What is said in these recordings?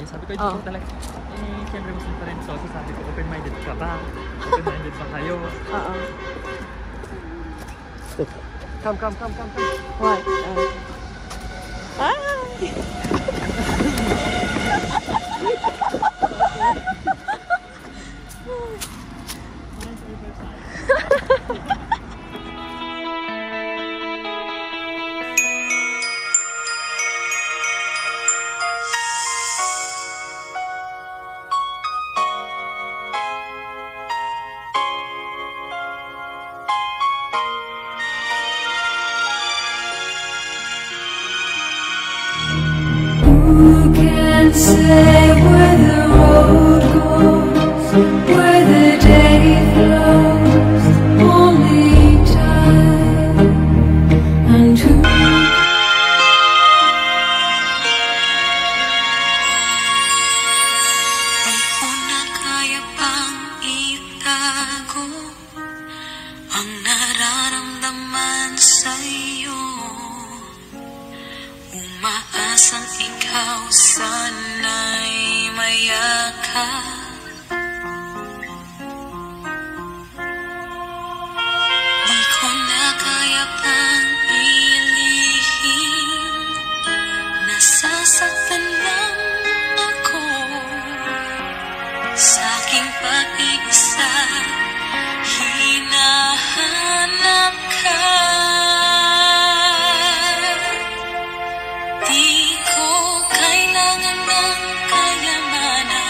Sabi ko, hindi ko talaga. Eh, siyempre Muslim pa rin. So sabi ko, open-minded ka ba? Open-minded ba kayo? Oo. Come. What? Hi! Who can say where the road goes, where the day flows? Only time. And who Di ko na kaya pang itago ang nararamdaman sa'yo. Umaasang ikaw sana'y mayakap. Di ko na kaya pang ilihim, nasasaktan lang ako sa aking pag-iisa. Hinahanap ka. Di ko kailangan ng kayamanan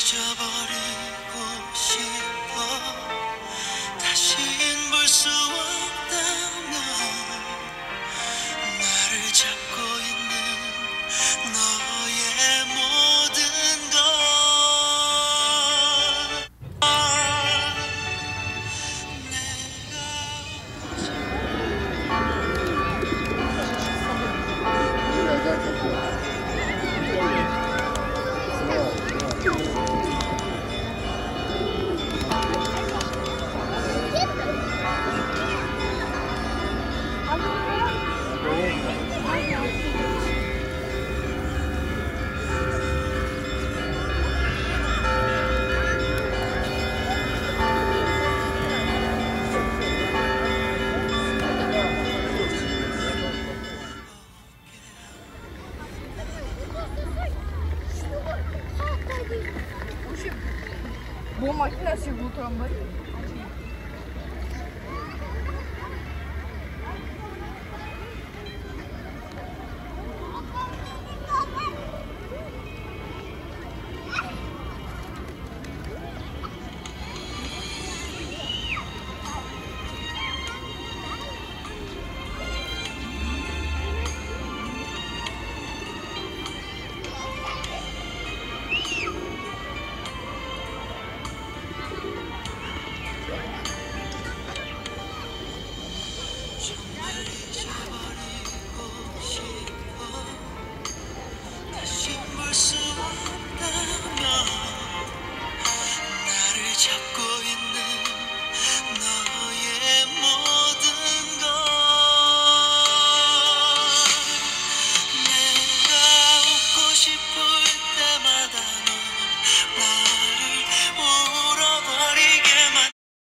잊어버리고 싶어 다신 볼 수 없다면 나를 잡고 있는 너의 모든 것 Бо машина си го трамвай.